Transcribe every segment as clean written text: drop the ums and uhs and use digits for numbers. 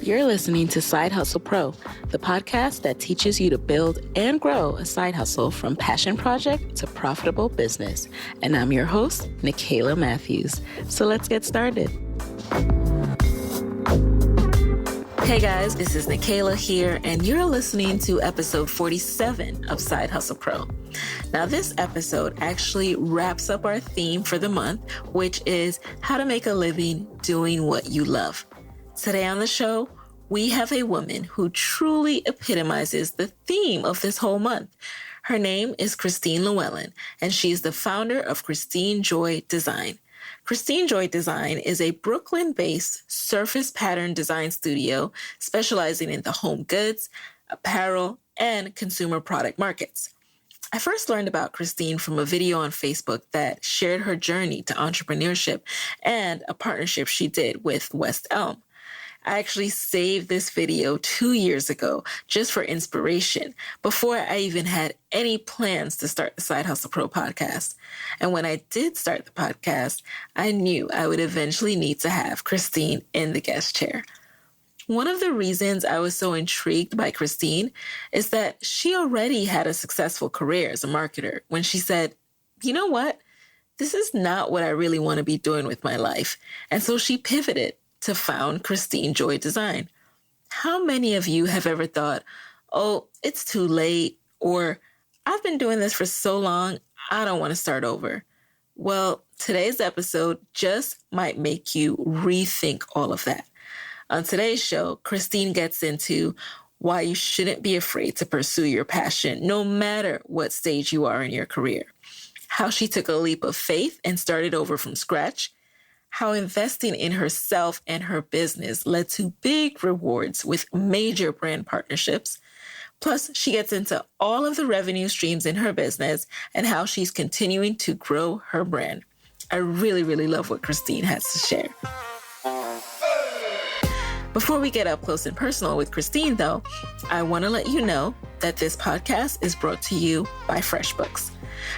You're listening to Side Hustle Pro, the podcast that teaches you to build and grow a side hustle from passion project to profitable business. And I'm your host, Nicaila Matthews. So let's get started. Hey guys, this is Nicaila here, and you're listening to episode 47 of Side Hustle Pro. Now, this episode actually wraps up our theme for the month, which is how to make a living doing what you love. Today on the show, we have a woman who truly epitomizes the theme of this whole month. Her name is Christine Llewellyn, and she's the founder of Christine Joy Design. Christine Joy Design is a Brooklyn-based surface pattern design studio specializing in the home goods, apparel, and consumer product markets. I first learned about Christine from a video on Facebook that shared her journey to entrepreneurship and a partnership she did with West Elm. I actually saved this video 2 years ago just for inspiration before I even had any plans to start the Side Hustle Pro podcast. And when I did start the podcast, I knew I would eventually need to have Christine in the guest chair. One of the reasons I was so intrigued by Christine is that she already had a successful career as a marketer when she said, you know what? This is not what I really want to be doing with my life. And so she pivoted to found Christine Joy Design. How many of you have ever thought, oh, it's too late, or I've been doing this for so long, I don't want to start over? Well, today's episode just might make you rethink all of that. On today's show, Christine gets into why you shouldn't be afraid to pursue your passion, no matter what stage you are in your career. How she took a leap of faith and started over from scratch. How investing in herself and her business led to big rewards with major brand partnerships. Plus, she gets into all of the revenue streams in her business and how she's continuing to grow her brand. I really, really love what Christine has to share. Before we get up close and personal with Christine, though, I want to let you know that this podcast is brought to you by FreshBooks.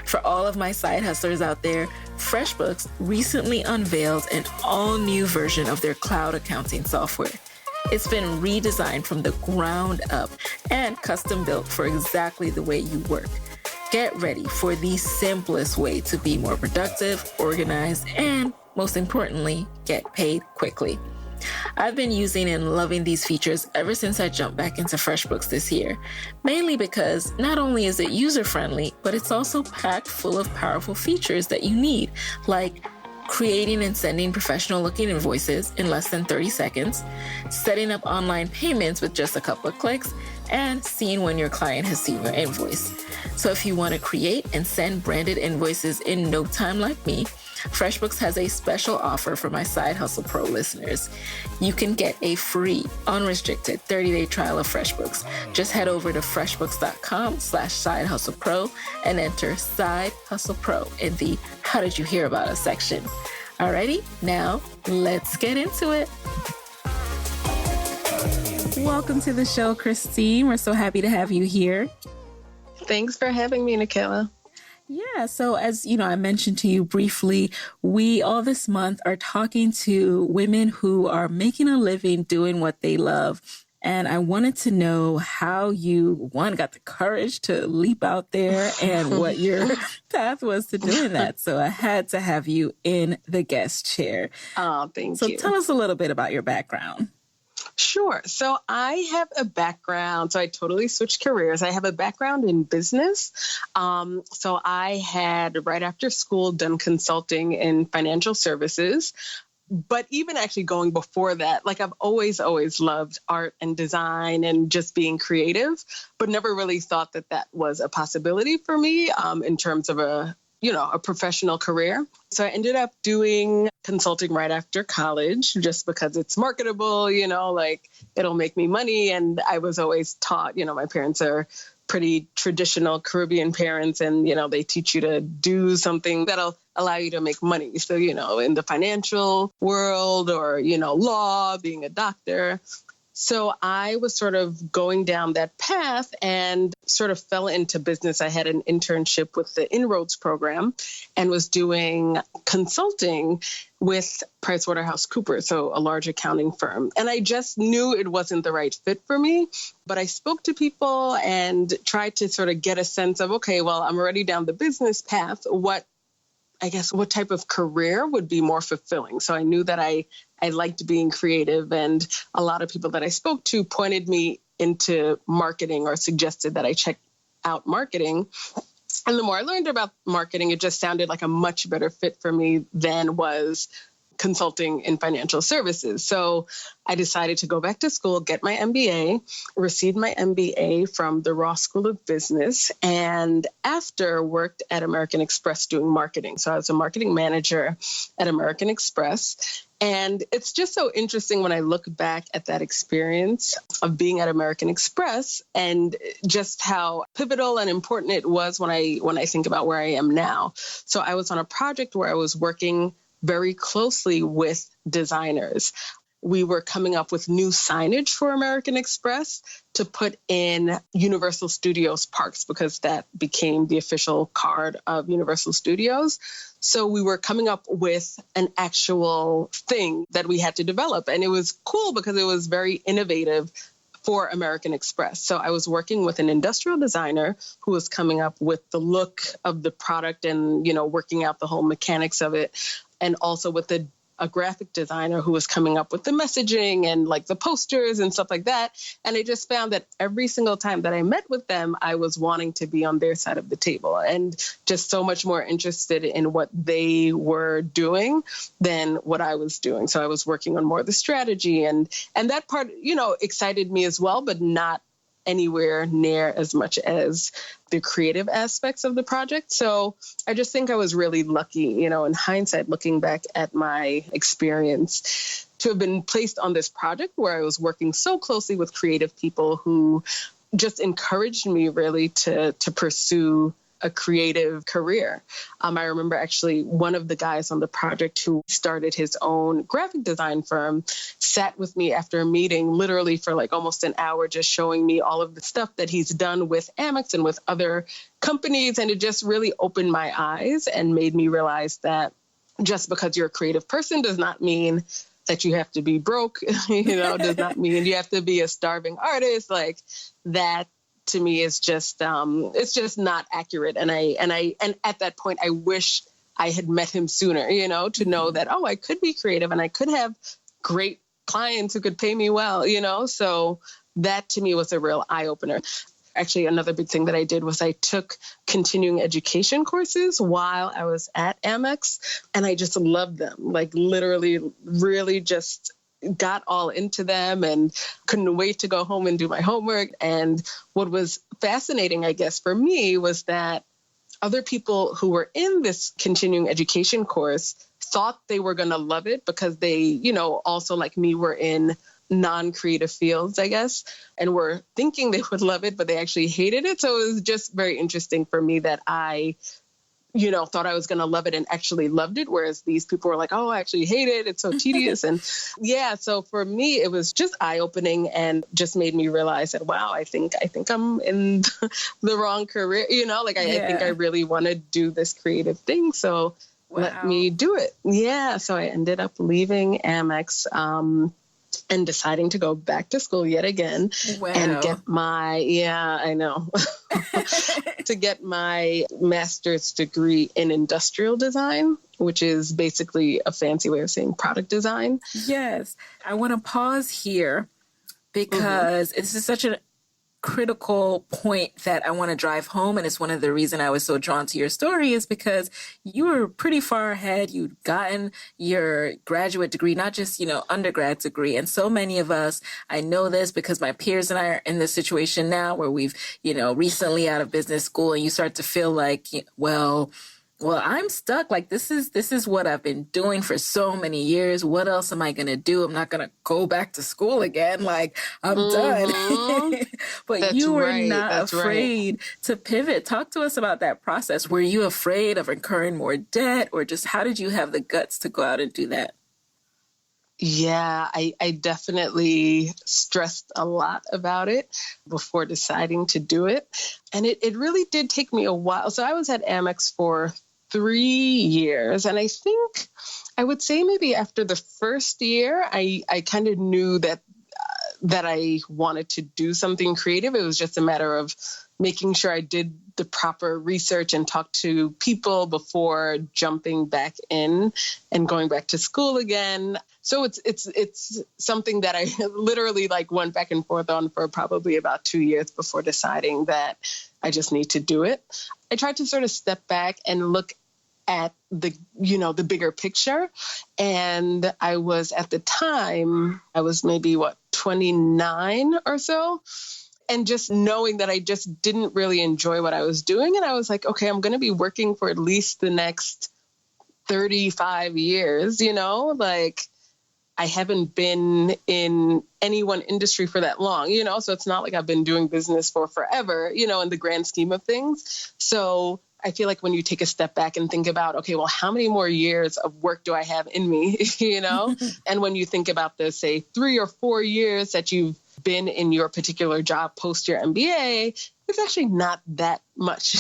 For all of my side hustlers out there, FreshBooks recently unveiled an all-new version of their cloud accounting software. It's been redesigned from the ground up and custom built for exactly the way you work. Get ready for the simplest way to be more productive, organized, and most importantly, get paid quickly. I've been using and loving these features ever since I jumped back into FreshBooks this year, mainly because not only is it user-friendly, but it's also packed full of powerful features that you need, like creating and sending professional-looking invoices in less than 30 seconds, setting up online payments with just a couple of clicks, and seeing when your client has seen your invoice. So if you want to create and send branded invoices in no time like me, FreshBooks has a special offer for my Side Hustle Pro listeners. You can get a free, unrestricted 30-day trial of FreshBooks. Just head over to freshbooks.com/sidehustlepro and enter Side Hustle Pro in the How Did You Hear About Us section. Alrighty, now let's get into it. Welcome to the show, Christine. We're so happy to have you here. Thanks for having me, Nicaila. Yeah. So as you know, I mentioned to you briefly, we all this month are talking to women who are making a living doing what they love. And I wanted to know how you, one, got the courage to leap out there and what your path was to doing that. So I had to have you in the guest chair. Oh, thank you. So tell us a little bit about your background. Sure. So I have a background. So I totally switched careers. I have a background in business. So I had, right after school, done consulting in financial services. But even actually going before that, like I've always loved art and design and just being creative, but never really thought that that was a possibility for me in terms of a professional career. So I ended up doing consulting right after college just because it's marketable, like it'll make me money. And I was always taught, my parents are pretty traditional Caribbean parents and, they teach you to do something that'll allow you to make money. So, in the financial world or, law, being a doctor. So I was sort of going down that path and sort of fell into business. I had an internship with the Inroads program and was doing consulting with PricewaterhouseCoopers, so a large accounting firm. And I just knew it wasn't the right fit for me. But I spoke to people and tried to sort of get a sense of, okay, well, I'm already down the business path. What type of career would be more fulfilling? So I knew that I liked being creative, and a lot of people that I spoke to pointed me into marketing or suggested that I check out marketing. And the more I learned about marketing, it just sounded like a much better fit for me than was consulting in financial services. So I decided to go back to school, get my MBA, received my MBA from the Ross School of Business, and after worked at American Express doing marketing. So I was a marketing manager at American Express. And it's just so interesting when I look back at that experience of being at American Express and just how pivotal and important it was when I think about where I am now. So I was on a project where I was working very closely with designers. We were coming up with new signage for American Express to put in Universal Studios parks, because that became the official card of Universal Studios. So we were coming up with an actual thing that we had to develop. And it was cool because it was very innovative for American Express. So I was working with an industrial designer who was coming up with the look of the product and, working out the whole mechanics of it. And also with a graphic designer who was coming up with the messaging and like the posters and stuff like that. And I just found that every single time that I met with them, I was wanting to be on their side of the table and just so much more interested in what they were doing than what I was doing. So I was working on more of the strategy, and that part, excited me as well, but not anywhere near as much as the creative aspects of the project. So I just think I was really lucky, in hindsight, looking back at my experience, to have been placed on this project where I was working so closely with creative people who just encouraged me really to pursue a creative career. I remember actually one of the guys on the project who started his own graphic design firm sat with me after a meeting literally for like almost an hour, just showing me all of the stuff that he's done with Amex and with other companies. And it just really opened my eyes and made me realize that just because you're a creative person does not mean that you have to be broke, does not mean you have to be a starving artist. Like that, to me, is just it's just not accurate. And at that point, I wish I had met him sooner, to know that, I could be creative and I could have great clients who could pay me well, So that to me was a real eye opener. Actually, another big thing that I did was I took continuing education courses while I was at Amex, and I just loved them. Like literally, really just got all into them and couldn't wait to go home and do my homework. And what was fascinating, I guess, for me was that other people who were in this continuing education course thought they were going to love it because they, also like me, were in non-creative fields, I guess, and were thinking they would love it, but they actually hated it. So it was just very interesting for me that I thought I was going to love it and actually loved it. Whereas these people were like, I actually hate it. It's so tedious. And so for me, it was just eye opening and just made me realize that, wow, I think I'm in the wrong career. I think I really want to do this creative thing. So let me do it. Yeah. So I ended up leaving Amex, and deciding to go back to school yet again and get my, to get my master's degree in industrial design, which is basically a fancy way of saying product design. Yes. I want to pause here because this is such a critical point that I want to drive home. And it's one of the reasons I was so drawn to your story is because you were pretty far ahead. You'd gotten your graduate degree, not just, undergrad degree. And so many of us, I know this because my peers and I are in this situation now where we've, recently out of business school, and you start to feel like, well, I'm stuck. Like this is what I've been doing for so many years. What else am I going to do? I'm not going to go back to school again. Like I'm done. But that's you were not afraid to pivot. Talk to us about that process. Were you afraid of incurring more debt, or just how did you have the guts to go out and do that? Yeah, I definitely stressed a lot about it before deciding to do it. And it really did take me a while. So I was at Amex for 3 years. And I think I would say maybe after the first year, I kind of knew that I wanted to do something creative. It was just a matter of making sure I did the proper research and talk to people before jumping back in and going back to school again. So it's something that I literally like went back and forth on for probably about 2 years before deciding that I just need to do it. I tried to sort of step back and look at the bigger picture. And I was at the time, I was maybe 29 or so. And just knowing that I just didn't really enjoy what I was doing. And I was like, okay, I'm going to be working for at least the next 35 years, like I haven't been in any one industry for that long, so it's not like I've been doing business for forever, in the grand scheme of things. So I feel like when you take a step back and think about, okay, well, how many more years of work do I have in me, And when you think about the, say, 3 or 4 years that you've been in your particular job post your MBA, it's actually not that much,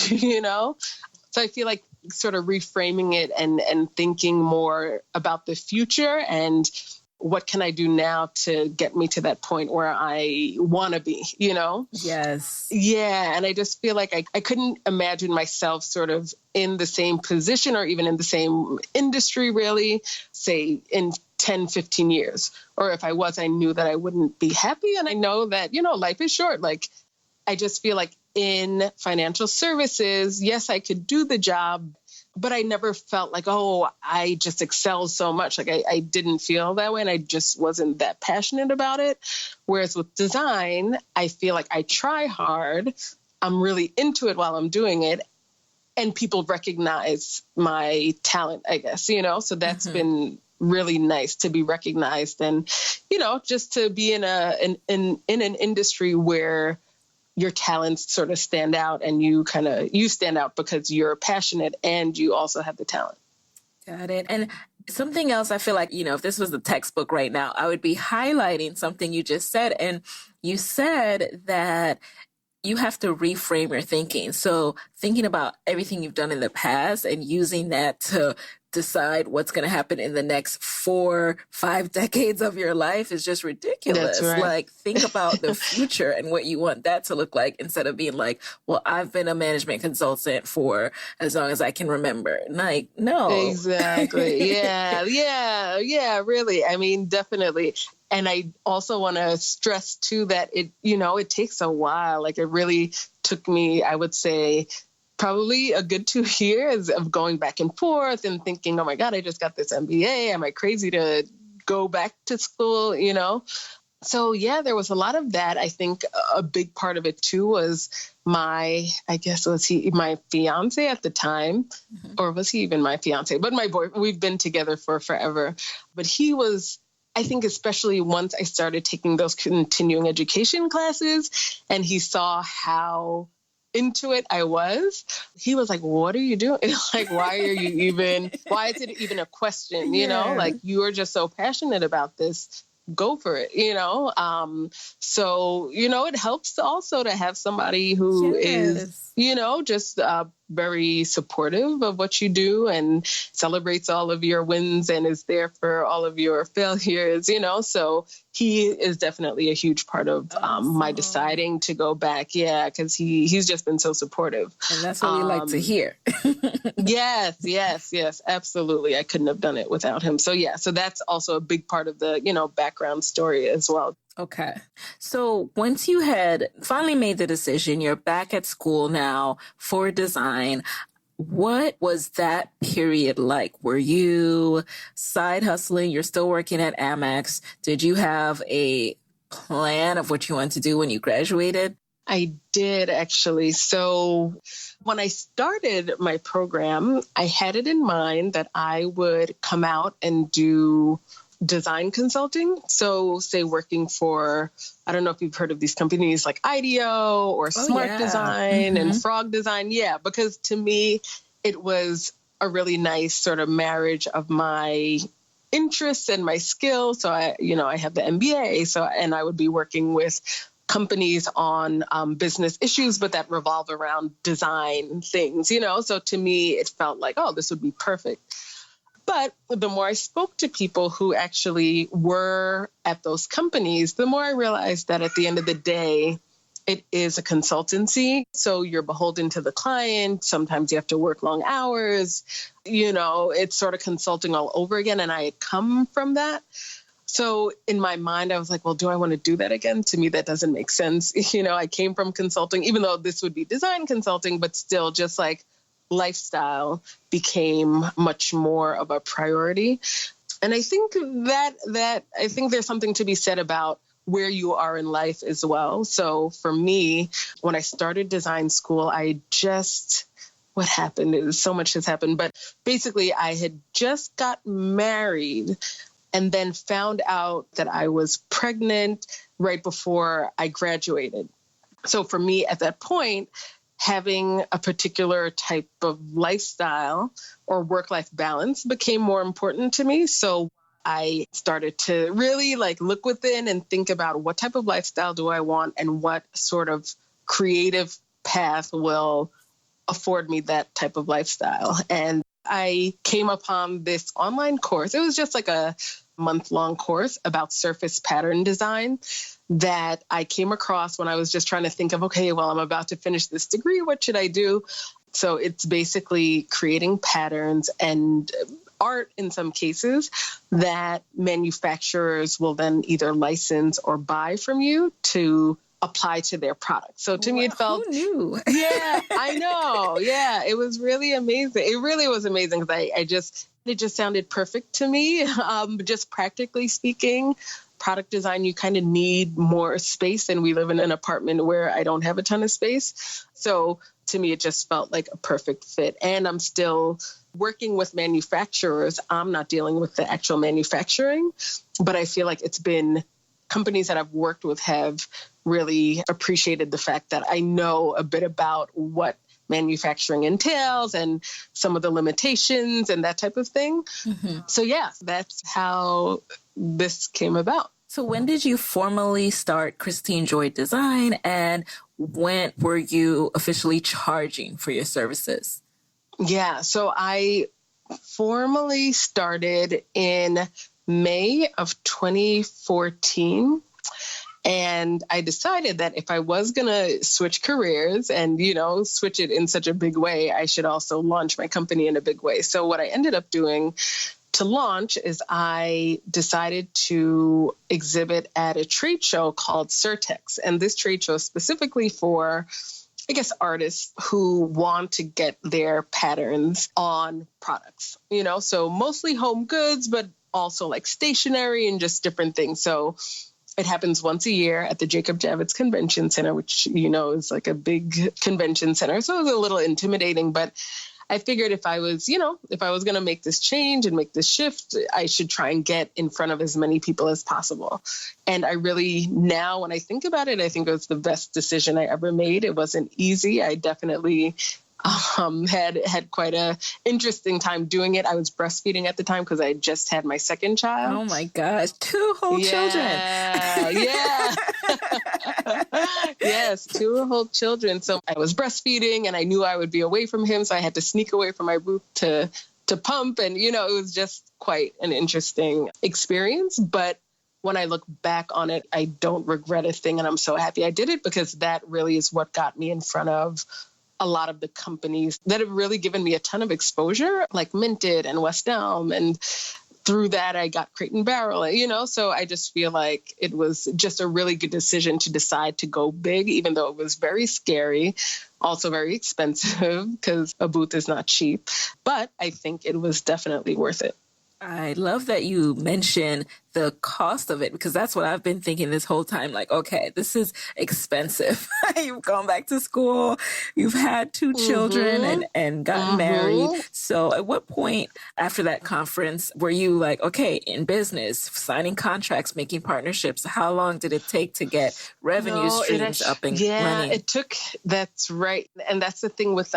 So I feel like sort of reframing it and thinking more about the future and what can I do now to get me to that point where I want to be, Yes. Yeah. And I just feel like I couldn't imagine myself sort of in the same position or even in the same industry, really, say in 10, 15 years. Or if I was, I knew that I wouldn't be happy. And I know that, life is short. Like, I just feel like in financial services, yes, I could do the job, but I never felt like, oh, I just excel so much. Like I didn't feel that way and I just wasn't that passionate about it. Whereas with design, I feel like I try hard. I'm really into it while I'm doing it. And people recognize my talent, I guess, so that's been really nice to be recognized and, just to be in an industry where your talents sort of stand out and you stand out because you're passionate and you also have the talent. Got it. And something else I feel like, if this was the textbook right now, I would be highlighting something you just said. And you said that you have to reframe your thinking. So thinking about everything you've done in the past and using that to decide what's going to happen in the next 4-5 decades of your life is just ridiculous. That's right. Like, think about the future and what you want that to look like instead of being like, well, I've been a management consultant for as long as I can remember. Like, no. Exactly. Yeah, really. I mean, definitely. And I also want to stress too that it takes a while. Like it really took me, I would say, probably a good 2 years of going back and forth and thinking, oh my God, I just got this MBA. Am I crazy to go back to school? So yeah, there was a lot of that. I think a big part of it too was my fiance at the time, or was he even my fiance? But my boy, we've been together for forever. But he was, I think, especially once I started taking those continuing education classes and he saw how into it I was, he was like, what are you doing? Like, why is it even a question? Like, you are just so passionate about this. Go for it, So, it helps also to have somebody who is, just very supportive of what you do and celebrates all of your wins and is there for all of your failures, So he is definitely a huge part of my deciding to go back. Yeah, because he's just been so supportive. And that's what we like to hear. Yes, absolutely. I couldn't have done it without him. So yeah, so that's also a big part of the, background story as well. Okay. So once you had finally made the decision, you're back at school now for design. What was that period like? Were you side hustling? You're still working at Amex. Did you have a plan of what you wanted to do when you graduated? I did, actually. So when I started my program, I had it in mind that I would come out and do design consulting. So say working for, I don't know if you've heard of these companies like IDEO or Smart Design and Frog Design. Yeah, because to me, it was a really nice sort of marriage of my interests and my skills. So I have the MBA. And I would be working with companies on business issues, but that revolve around design things, So to me, it felt like, oh, this would be perfect. But the more I spoke to people who actually were at those companies, the more I realized that at the end of the day, it is a consultancy. So you're beholden to the client. Sometimes you have to work long hours. It's sort of consulting all over again. And I had come from that. So in my mind, I was like, well, do I want to do that again? To me, that doesn't make sense. I came from consulting, even though this would be design consulting, but still just like lifestyle became much more of a priority. And I think that there's something to be said about where you are in life as well. So for me, when I started design school, what happened is so much has happened, but basically I had just got married and then found out that I was pregnant right before I graduated. So for me at that point, having a particular type of lifestyle or work-life balance became more important to me. So I started to really look within and think about what type of lifestyle do I want and what sort of creative path will afford me that type of lifestyle. And I came upon this online course. It was just like a month-long course about surface pattern design that I came across when I was just trying to think of, okay, well, I'm about to finish this degree. What should I do? So it's basically creating patterns and art in some cases that manufacturers will then either license or buy from you to apply to their product. So to me, it felt, who knew? Yeah, I know. Yeah, it was really amazing. It really was amazing because it just sounded perfect to me. Just practically speaking, product design, you kind of need more space, and we live in an apartment where I don't have a ton of space. So to me, it just felt like a perfect fit. And I'm still working with manufacturers. I'm not dealing with the actual manufacturing, but I feel like it's been companies that I've worked with have really appreciated the fact that I know a bit about what manufacturing entails and some of the limitations and that type of thing. Mm-hmm. So yeah, that's how this came about. So when did you formally start Christine Joy Design, and when were you officially charging for your services? Yeah, so I formally started in May of 2014. And I decided that if I was going to switch careers and, switch it in such a big way, I should also launch my company in a big way. So what I ended up doing to launch is I decided to exhibit at a trade show called Surtex. And this trade show is specifically for, I guess, artists who want to get their patterns on products, so mostly home goods, but also like stationery and just different things. So it happens once a year at the Jacob Javits Convention Center, which, is like a big convention center. So it was a little intimidating, but I figured if I was going to make this change and make this shift, I should try and get in front of as many people as possible. And I really, now when I think about it, I think it was the best decision I ever made. It wasn't easy. I definitely had quite a interesting time doing it. I was breastfeeding at the time because I just had my second child. Oh my gosh, 2 whole children. Yeah. Yes, 2 whole children. So I was breastfeeding and I knew I would be away from him. So I had to sneak away from my booth to pump. And, it was just quite an interesting experience. But when I look back on it, I don't regret a thing. And I'm so happy I did it because that really is what got me in front of a lot of the companies that have really given me a ton of exposure, like Minted and West Elm. And through that, I got Crate and Barrel, so I just feel like it was just a really good decision to decide to go big, even though it was very scary, also very expensive because a booth is not cheap. But I think it was definitely worth it. I love that you mentioned the cost of it? Because that's what I've been thinking this whole time. Like, okay, this is expensive. You've gone back to school, you've had two children and gotten married. So at what point after that conference were you like, okay, in business, signing contracts, making partnerships? How long did it take to get revenue streams up and running? It took, that's right. And that's the thing with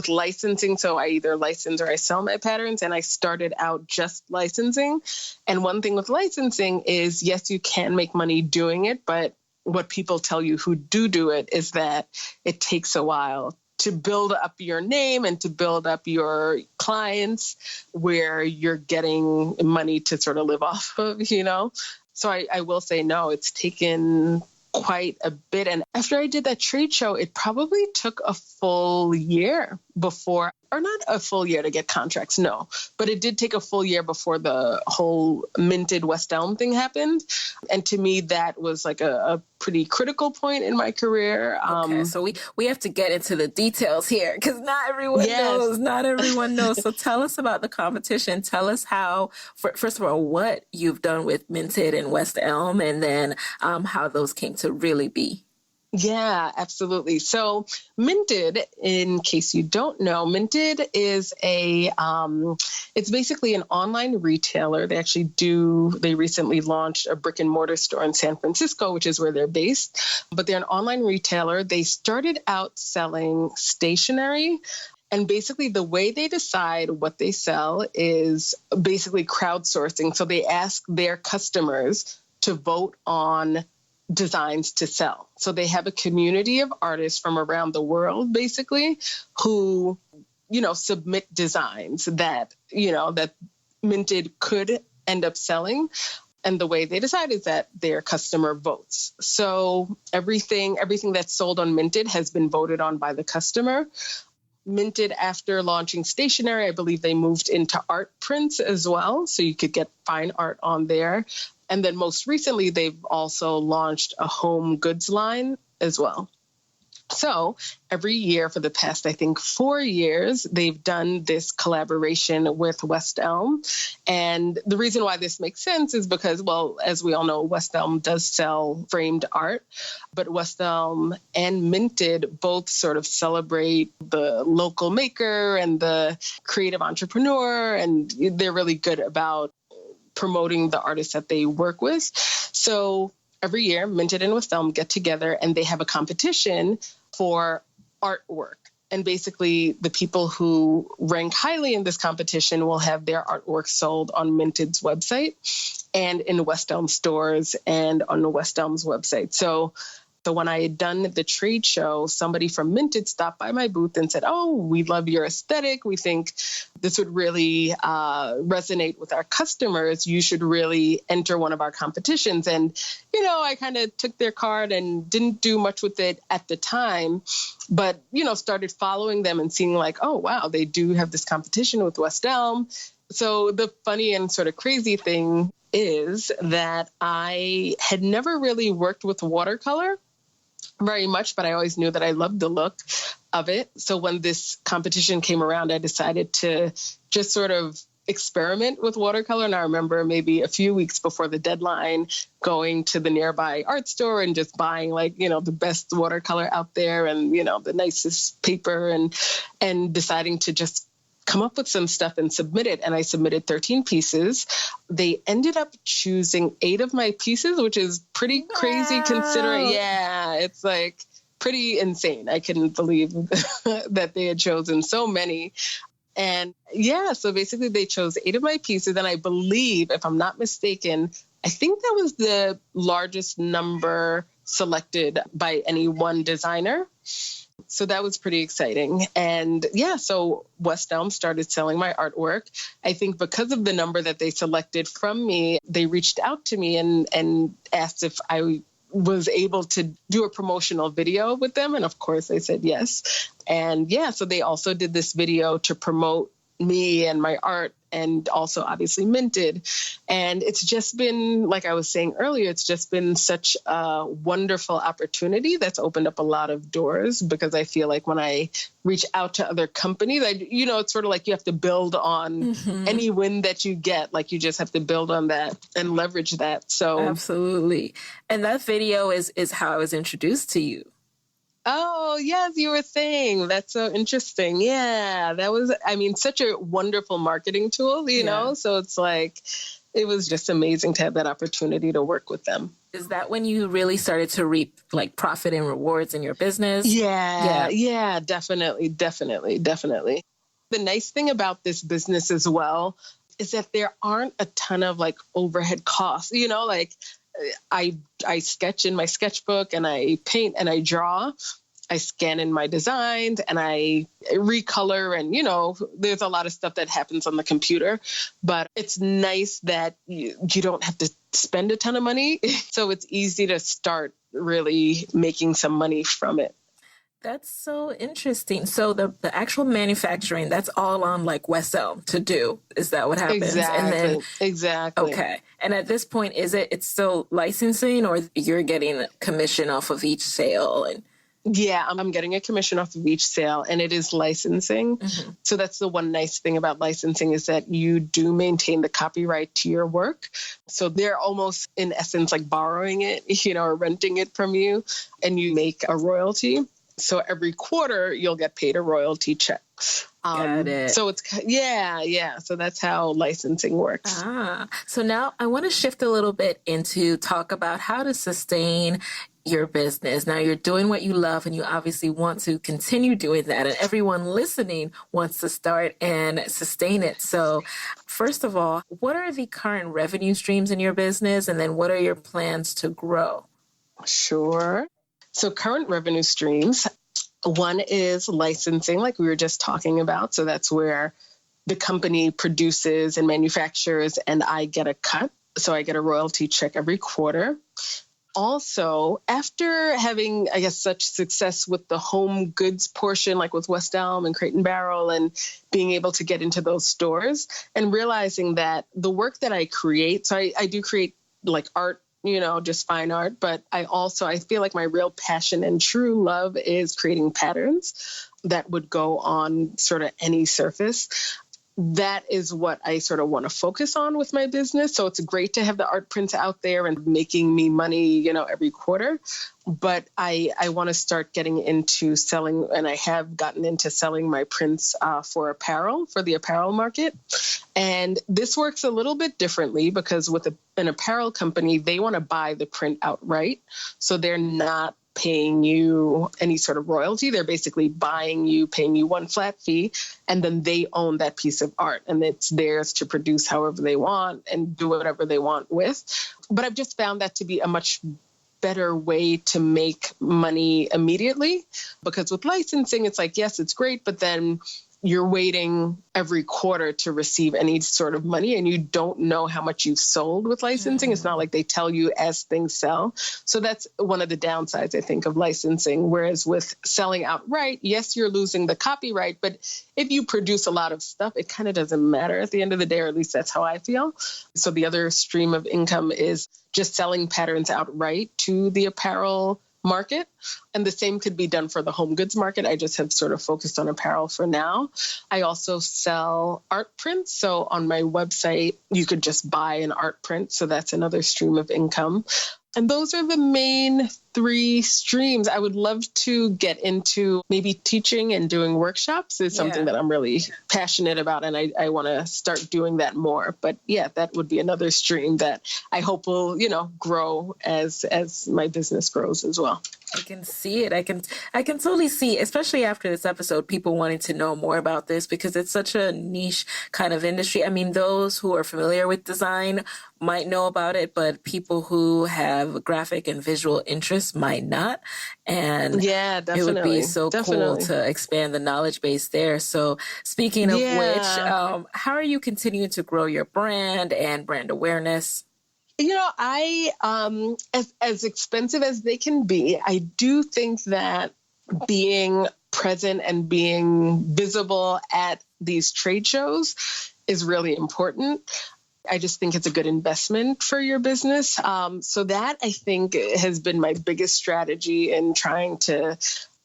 licensing. So I either license or I sell my patterns, and I started out just licensing. And one thing with licensing is, yes, you can make money doing it, but what people tell you who do it is that it takes a while to build up your name and to build up your clients where you're getting money to sort of live off of, you know? So I will say, no, it's taken quite a bit. And after I did that trade show, it probably took a full year before, or not a full year to get contracts, no, but it did take a full year before the whole minted West Elm thing happened. And to me, that was like a pretty critical point in my career. Okay, so we have to get into the details here because not everyone knows. So tell us about the competition. Tell us how, first of all, what you've done with Minted and West Elm, and then how those came to really be. Yeah, absolutely. So Minted, in case you don't know, Minted is it's basically an online retailer. They recently launched a brick and mortar store in San Francisco, which is where they're based, but they're an online retailer. They started out selling stationery. And basically the way they decide what they sell is basically crowdsourcing. So they ask their customers to vote on designs to sell. So they have a community of artists from around the world, basically, who, submit designs that Minted could end up selling. And the way they decide is that their customer votes. So everything that's sold on Minted has been voted on by the customer. Minted, after launching stationery, I believe they moved into art prints as well. So you could get fine art on there. And then most recently, they've also launched a home goods line as well. So every year for the past, I think, 4 years, they've done this collaboration with West Elm. And the reason why this makes sense is because, well, as we all know, West Elm does sell framed art, but West Elm and Minted both sort of celebrate the local maker and the creative entrepreneur, and they're really good about promoting the artists that they work with. So every year, Minted and West Elm get together and they have a competition for artwork. And basically, the people who rank highly in this competition will have their artwork sold on Minted's website and in West Elm stores and on West Elm's website. So when I had done the trade show, somebody from Minted stopped by my booth and said, "Oh, we love your aesthetic. We think this would really resonate with our customers. You should really enter one of our competitions." And, I kind of took their card and didn't do much with it at the time, but, started following them and seeing like, oh, wow, they do have this competition with West Elm. So the funny and sort of crazy thing is that I had never really worked with watercolor very much, but I always knew that I loved the look of it. So when this competition came around, I decided to just sort of experiment with watercolor. And I remember maybe a few weeks before the deadline going to the nearby art store and just buying the best watercolor out there and, the nicest paper and deciding to just come up with some stuff and submit it. And I submitted 13 pieces. They ended up choosing 8 of my pieces, which is pretty crazy considering, it's like pretty insane. I couldn't believe that they had chosen so many. And so basically they chose 8 of my pieces. And I believe, if I'm not mistaken, I think that was the largest number selected by any one designer. So that was pretty exciting. And so West Elm started selling my artwork. I think because of the number that they selected from me, they reached out to me and asked if I was able to do a promotional video with them. And of course I said yes. And so they also did this video to promote me and my art, and also obviously minted. And it's just been, like I was saying earlier, it's just been such a wonderful opportunity that's opened up a lot of doors, because I feel like when I reach out to other companies, it's sort of like you have to build on any win that you get. Like you just have to build on that and leverage that. So absolutely. And that video is how I was introduced to you. Oh, yes, you were saying. That's so interesting. Yeah, that was, such a wonderful marketing tool, you know? So it's like, it was just amazing to have that opportunity to work with them. Is that when you really started to reap like profit and rewards in your business? Yeah, definitely. The nice thing about this business as well is that there aren't a ton of like overhead costs, like I sketch in my sketchbook and I paint and I draw. I scan in my designs and I recolor, and, there's a lot of stuff that happens on the computer, but it's nice that you don't have to spend a ton of money. So it's easy to start really making some money from it. That's so interesting. So the actual manufacturing, that's all on like West Elm to do. Is that what happens? Exactly. Okay. And at this point, it's still licensing, or you're getting a commission off of each sale? Yeah, I'm getting a commission off of each sale, and it is licensing. Mm-hmm. So that's the one nice thing about licensing, is that you do maintain the copyright to your work. So they're almost in essence like borrowing it, or renting it from you, and you make a royalty. So every quarter you'll get paid a royalty check. Got it. So it's, So that's how licensing works. So now I want to shift a little bit into talk about how to sustain your business. Now you're doing what you love, and you obviously want to continue doing that. And everyone listening wants to start and sustain it. So first of all, what are the current revenue streams in your business? And then what are your plans to grow? Sure. So current revenue streams, one is licensing, like we were just talking about. So that's where the company produces and manufactures, and I get a cut. So I get a royalty check every quarter. Also, after having, such success with the home goods portion, like with West Elm and Crate and Barrel, and being able to get into those stores, and realizing that the work that I create, so I do create like art, just fine art. But I feel like my real passion and true love is creating patterns that would go on sort of any surface. That is what I sort of want to focus on with my business. So it's great to have the art prints out there and making me money, every quarter. But I want to start getting into selling, and I have gotten into selling my prints for the apparel market. And this works a little bit differently, because with an apparel company, they want to buy the print outright. So they're not paying you any sort of royalty. They're basically paying you one flat fee, and then they own that piece of art, and it's theirs to produce however they want and do whatever they want with. But I've just found that to be a much better way to make money immediately, because with licensing, it's like, yes, it's great, but then you're waiting every quarter to receive any sort of money, and you don't know how much you've sold with licensing. Mm-hmm. It's not like they tell you as things sell. So that's one of the downsides, I think, of licensing. Whereas with selling outright, yes, you're losing the copyright, but if you produce a lot of stuff, it kind of doesn't matter at the end of the day, or at least that's how I feel. So the other stream of income is just selling patterns outright to the apparel market. And the same could be done for the home goods market. I just have sort of focused on apparel for now. I also sell art prints. So on my website, you could just buy an art print. So that's another stream of income. And those are the main three streams. I would love to get into maybe teaching and doing workshops. Is something that I'm really passionate about, and I want to start doing that more. But yeah, that would be another stream that I hope will, grow as my business grows as well. I can see it. I can totally see, especially after this episode, people wanting to know more about this, because it's such a niche kind of industry. I mean, those who are familiar with design might know about it, but people who have graphic and visual interests might not. And yeah, definitely. It would be so cool to expand the knowledge base there. So speaking of which, how are you continuing to grow your brand and brand awareness? I, as expensive as they can be, I do think that being present and being visible at these trade shows is really important. I just think it's a good investment for your business. So that, I think, has been my biggest strategy in trying to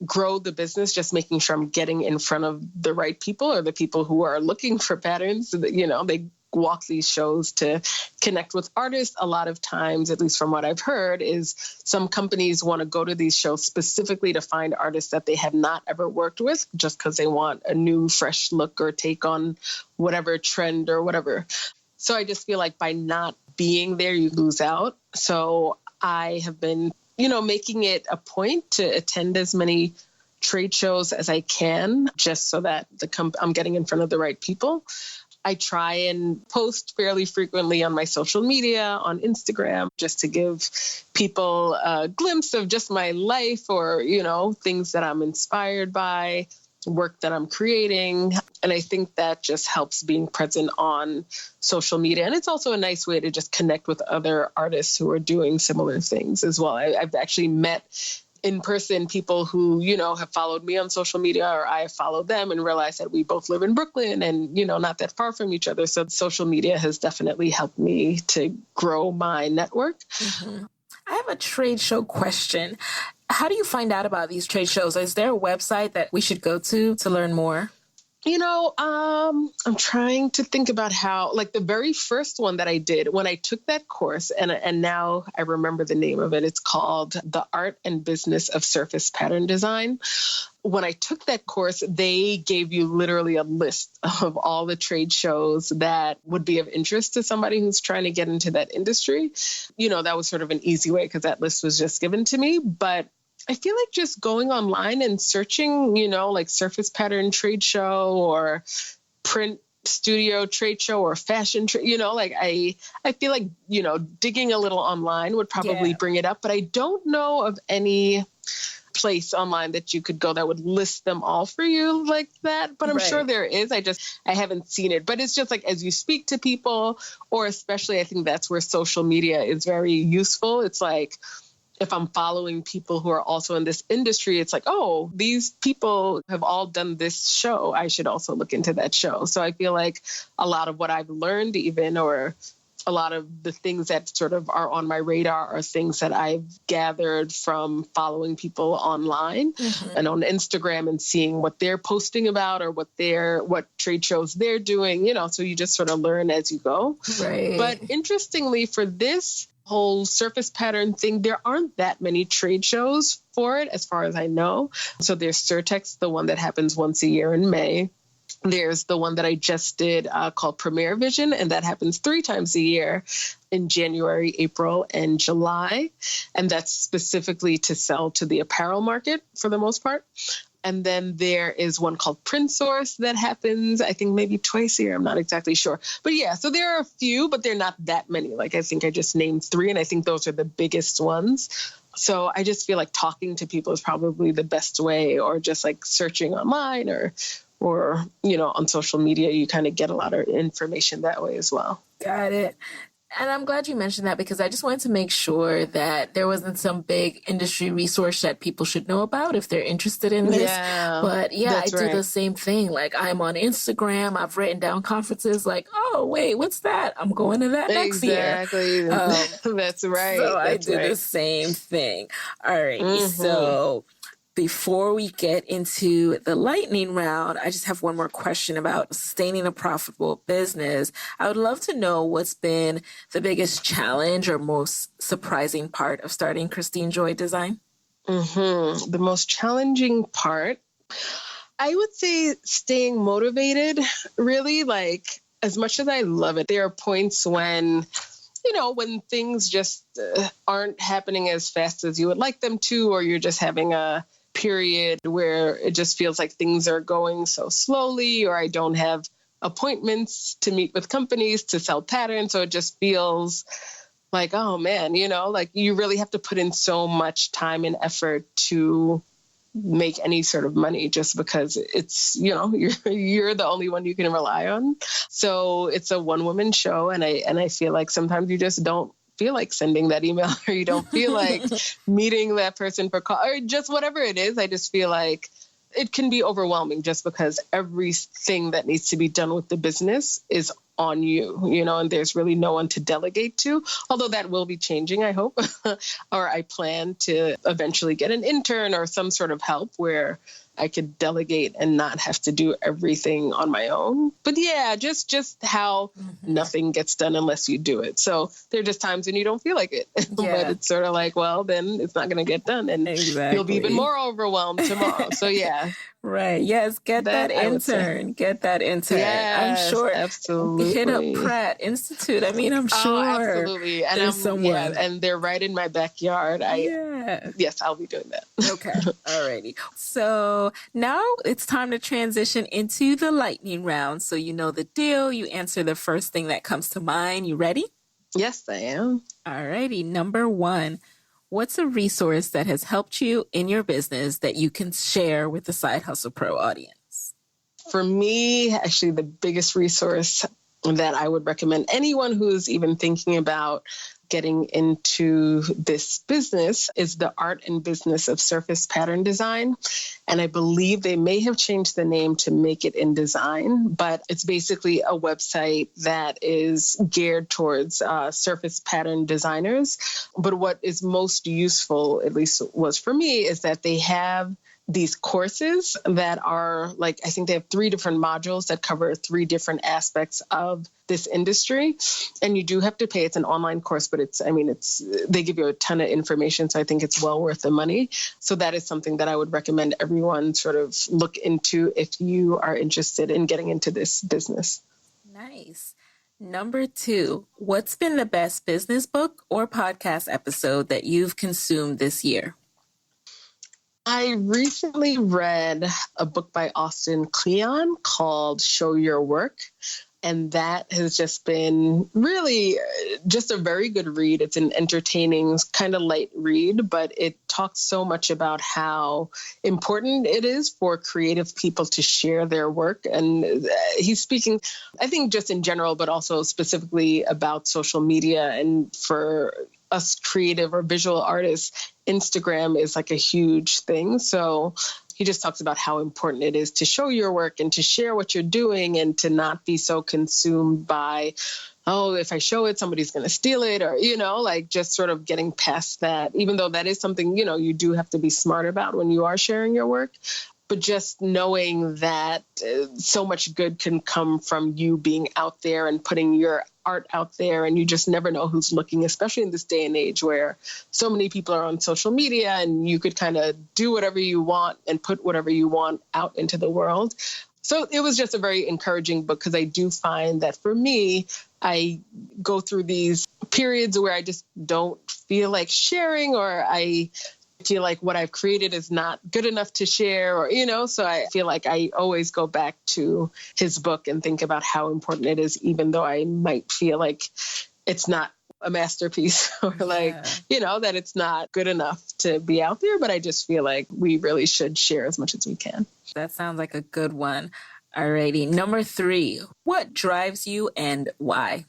grow the business, just making sure I'm getting in front of the right people or the people who are looking for patterns. So that, they walk these shows to connect with artists. A lot of times, at least from what I've heard, is some companies want to go to these shows specifically to find artists that they have not ever worked with, just because they want a new, fresh look or take on whatever trend or whatever. So I just feel like by not being there, you lose out. So I have been, making it a point to attend as many trade shows as I can, just so that I'm getting in front of the right people. I try and post fairly frequently on my social media, on Instagram, just to give people a glimpse of just my life or, things that I'm inspired by, work that I'm creating. And I think that just helps being present on social media. And it's also a nice way to just connect with other artists who are doing similar things as well. I've actually met in person people who, have followed me on social media, or I have followed them, and realized that we both live in Brooklyn and, not that far from each other. So social media has definitely helped me to grow my network. Mm-hmm. I have a trade show question. How do you find out about these trade shows? Is there a website that we should go to learn more? I'm trying to think about how, the very first one that I did when I took that course, and now I remember the name of it. It's called The Art and Business of Surface Pattern Design. When I took that course, they gave you literally a list of all the trade shows that would be of interest to somebody who's trying to get into that industry. That was sort of an easy way because that list was just given to me. But I feel like just going online and searching, surface pattern trade show or print studio trade show or fashion, I feel like, digging a little online would probably bring it up. But I don't know of any place online that you could go that would list them all for you like that. But I'm sure there is. I haven't seen it. But it's just as you speak to people, or especially I think that's where social media is very useful. It's if I'm following people who are also in this industry, it's oh, these people have all done this show. I should also look into that show. So I feel like a lot of what I've learned or a lot of the things that sort of are on my radar are things that I've gathered from following people online and on Instagram and seeing what they're posting about or what trade shows they're doing, so you just sort of learn as you go. Right. But interestingly, for this whole surface pattern thing, there aren't that many trade shows for it, as far as I know. So there's Surtex, the one that happens once a year in May. There's the one that I just did called Premier Vision, and that happens 3 times a year in January, April, and July. And that's specifically to sell to the apparel market for the most part. And then there is one called Print Source that happens, I think, maybe twice a year. I'm not exactly sure. But yeah, so there are a few, but they're not that many. I think I just named 3, and I think those are the biggest ones. So I just feel like talking to people is probably the best way, or just searching online or on social media. You kind of get a lot of information that way as well. Got it. And I'm glad you mentioned that, because I just wanted to make sure that there wasn't some big industry resource that people should know about if they're interested in this. Yeah, but I do the same thing. I'm on Instagram. I've written down conferences oh, wait, what's that? I'm going to that next year. Exactly. That's right. So I do the same thing. All right. So before we get into the lightning round, I just have one more question about sustaining a profitable business. I would love to know what's been the biggest challenge or most surprising part of starting Christine Joy Design. The most challenging part, I would say staying motivated, really. As much as I love it, there are points when when things just aren't happening as fast as you would like them to, or you're just having a period where it just feels like things are going so slowly, or I don't have appointments to meet with companies to sell patterns. So it just feels oh man, you really have to put in so much time and effort to make any sort of money, just because it's, you're the only one you can rely on. So it's a one-woman show. And I feel like sometimes you just don't feel like sending that email, or you don't feel like meeting that person for call, or just whatever it is. I just feel like it can be overwhelming just because everything that needs to be done with the business is on you, and there's really no one to delegate to, although that will be changing, I hope, or I plan to eventually get an intern or some sort of help where I could delegate and not have to do everything on my own. But yeah, just how nothing gets done unless you do it. So there are just times when you don't feel like it, but it's sort of like, well, then it's not going to get done and you'll be even more overwhelmed tomorrow. So yeah. Right. Yes. Get that intern. Get that intern. Yes, I'm sure. Absolutely. Hit up Pratt Institute. I mean, I'm sure. Oh, absolutely. And and they're right in my backyard. Yes, I'll be doing that. Okay. Alrighty. So now it's time to transition into the lightning round. So you know the deal. You answer the first thing that comes to mind. You ready? Yes, I am. Alrighty. Number 1. What's a resource that has helped you in your business that you can share with the Side Hustle Pro audience? For me, actually, the biggest resource that I would recommend anyone who's even thinking about getting into this business is The Art and Business of Surface Pattern Design. And I believe they may have changed the name to Make It in Design, but it's basically a website that is geared towards surface pattern designers. But what is most useful, at least was for me, is that they have these courses that are I think they have 3 different modules that cover 3 different aspects of this industry. And you do have to pay. It's an online course, but they give you a ton of information. So I think it's well worth the money. So that is something that I would recommend everyone sort of look into if you are interested in getting into this business. Nice. Number 2, what's been the best business book or podcast episode that you've consumed this year? I recently read a book by Austin Kleon called Show Your Work. And that has just been really just a very good read. It's an entertaining, kind of light read, but it talks so much about how important it is for creative people to share their work. And he's speaking, I think, just in general, but also specifically about social media. And for us creative or visual artists, Instagram is a huge thing. So he just talks about how important it is to show your work and to share what you're doing and to not be so consumed by, if I show it, somebody's going to steal it, or, just sort of getting past that, even though that is something, you do have to be smart about when you are sharing your work. But just knowing that so much good can come from you being out there and putting your art out there, and you just never know who's looking, especially in this day and age where so many people are on social media and you could kind of do whatever you want and put whatever you want out into the world. So it was just a very encouraging book, because I do find that for me, I go through these periods where I just don't feel like sharing, or I feel like what I've created is not good enough to share, or, so I feel like I always go back to his book and think about how important it is, even though I might feel like it's not a masterpiece or that it's not good enough to be out there. But I just feel like we really should share as much as we can. That sounds like a good one. Alrighty. Number 3, what drives you and why?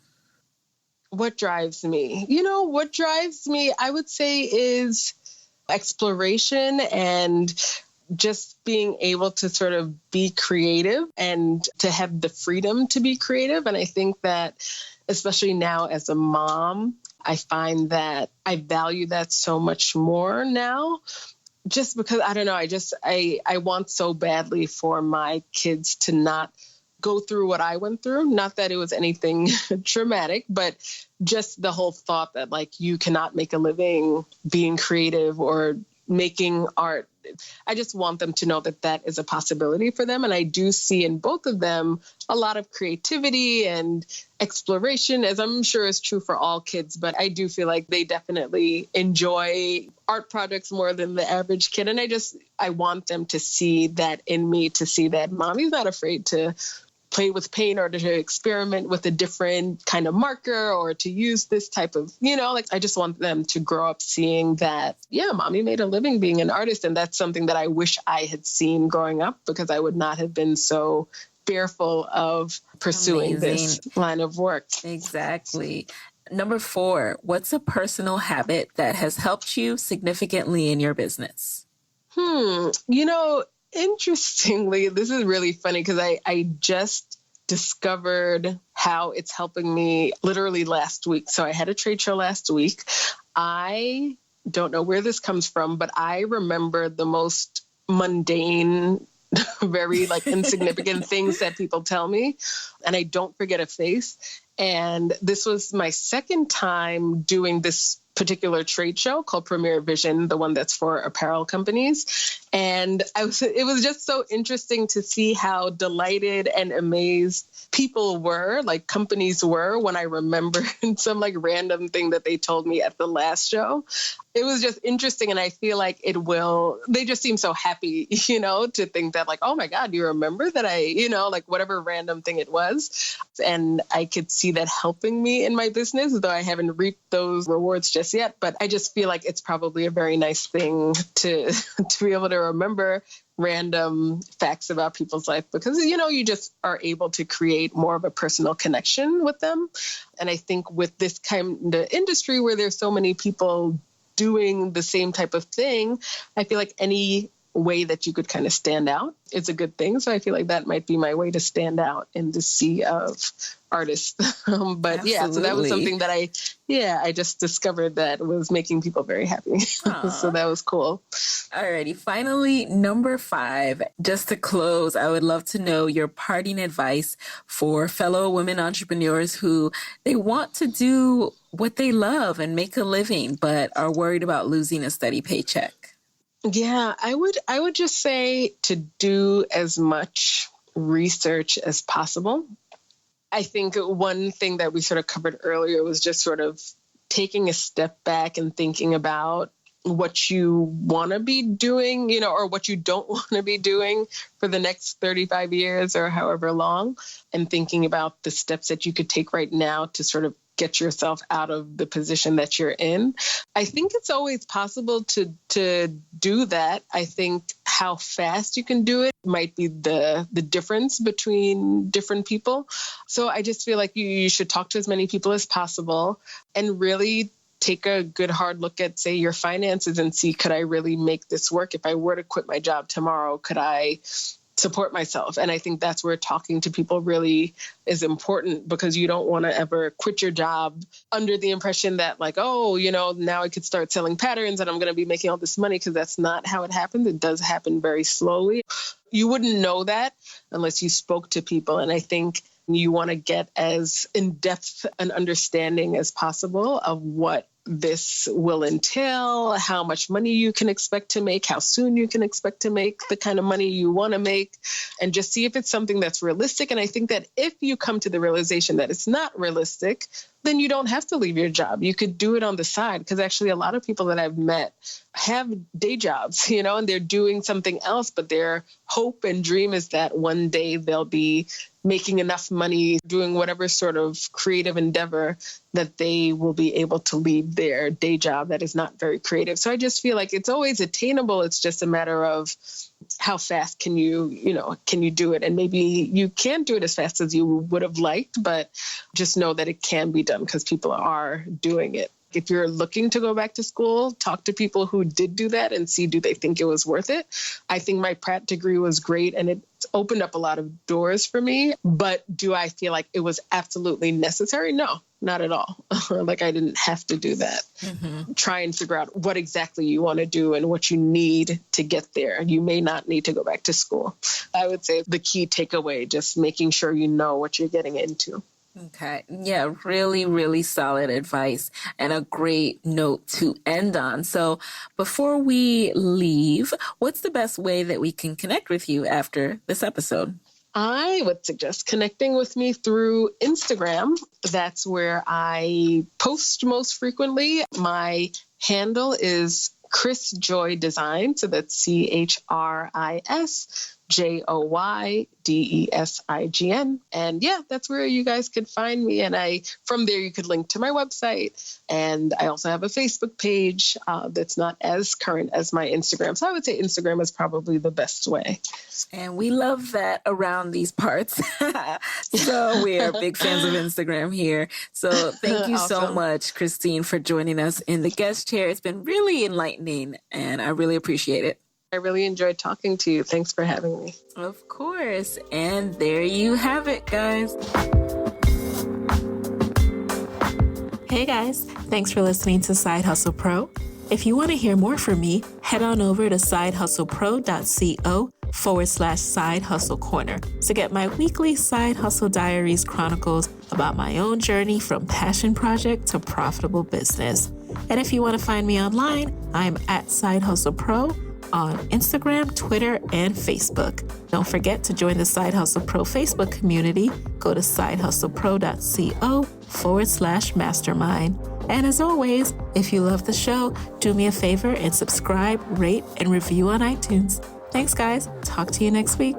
What drives me? What drives me, I would say, is exploration and just being able to sort of be creative and to have the freedom to be creative. And I think that especially now as a mom, I find that I value that so much more now, just because, I don't know, I want so badly for my kids to not go through what I went through. Not that it was anything traumatic, but just the whole thought that you cannot make a living being creative or making art. I just want them to know that that is a possibility for them. And I do see in both of them a lot of creativity and exploration, as I'm sure is true for all kids. But I do feel like they definitely enjoy art projects more than the average kid. And I want them to see that in me, to see that mommy's not afraid to play with paint or to experiment with a different kind of marker or to use this type of, I just want them to grow up seeing that, mommy made a living being an artist. And that's something that I wish I had seen growing up, because I would not have been so fearful of pursuing this line of work. Exactly. Number 4, what's a personal habit that has helped you significantly in your business? interestingly, this is really funny because I just discovered how it's helping me literally last week. So I had a trade show last week. I don't know where this comes from, but I remember the most mundane, very like insignificant things that people tell me, and I don't forget a face. And this was my second time doing this particular trade show called Premier Vision, the one that's for apparel companies. And it was just so interesting to see how delighted and amazed people were, like companies were, when I remembered some like random thing that they told me at the last show. It was just interesting. And I feel like they just seem so happy, to think that like, oh my God, you remember that like whatever random thing it was. And I could see that helping me in my business, though I haven't reaped those rewards just yet. But I just feel like it's probably a very nice thing to be able to remember random facts about people's life, because, you just are able to create more of a personal connection with them. And I think with this kind of industry where there's so many people doing the same type of thing, I feel like any way that you could kind of stand out is a good thing. So I feel like that might be my way to stand out in the sea of artists. But Absolutely. Yeah, so that was something that I just discovered that was making people very happy. So that was cool. Alrighty. Finally, number 5, just to close, I would love to know your parting advice for fellow women entrepreneurs who they want to do what they love and make a living, but are worried about losing a steady paycheck. Yeah, I would just say to do as much research as possible. I think one thing that we sort of covered earlier was just sort of taking a step back and thinking about what you want to be doing, or what you don't want to be doing for the next 35 years or however long, and thinking about the steps that you could take right now to sort of get yourself out of the position that you're in. I think it's always possible to do that. I think how fast you can do it might be the difference between different people. So I just feel like you should talk to as many people as possible and really take a good hard look at, say, your finances and see, could I really make this work? If I were to quit my job tomorrow, could I support myself? And I think that's where talking to people really is important, because you don't want to ever quit your job under the impression that like, oh, now I could start selling patterns and I'm going to be making all this money, because that's not how it happens. It does happen very slowly. You wouldn't know that unless you spoke to people. And I think you want to get as in-depth an understanding as possible of what this will entail, how much money you can expect to make, how soon you can expect to make the kind of money you want to make, and just see if it's something that's realistic. And I think that if you come to the realization that it's not realistic, then you don't have to leave your job. You could do it on the side, because actually a lot of people that I've met have day jobs, and they're doing something else, but their hope and dream is that one day they'll be making enough money doing whatever sort of creative endeavor that they will be able to leave their day job that is not very creative. So I just feel like it's always attainable. It's just a matter of how fast can you do it? And maybe you can't do it as fast as you would have liked, but just know that it can be done because people are doing it. If you're looking to go back to school, talk to people who did do that and see, do they think it was worth it? I think my Pratt degree was great and it opened up a lot of doors for me. But do I feel like it was absolutely necessary? No, not at all. Like I didn't have to do that. Mm-hmm. Try and figure out what exactly you want to do and what you need to get there. You may not need to go back to school. I would say the key takeaway, just making sure you know what you're getting into. Okay. Yeah, really, really solid advice and a great note to end on. So before we leave, what's the best way that we can connect with you after this episode? I would suggest connecting with me through Instagram. That's where I post most frequently. My handle is Chris Joy Design. So that's ChrisJoyDesign. And yeah, that's where you guys could find me. And from there, you could link to my website. And I also have a Facebook page that's not as current as my Instagram. So I would say Instagram is probably the best way. And we love that around these parts. So we are big fans of Instagram here. So thank you so much, Christine, for joining us in the guest chair. It's been really enlightening and I really appreciate it. I really enjoyed talking to you. Thanks for having me. Of course. And there you have it, guys. Hey guys, thanks for listening to Side Hustle Pro. If you want to hear more from me, head on over to sidehustlepro.co/Side Hustle Corner to get my weekly Side Hustle Diaries chronicles about my own journey from passion project to profitable business. And if you want to find me online, I'm at Side Hustle Pro on Instagram, Twitter, and Facebook. Don't forget to join the Side Hustle Pro Facebook community. Go to sidehustlepro.co/mastermind. And as always, if you love the show, do me a favor and subscribe, rate, and review on iTunes. Thanks, guys. Talk to you next week.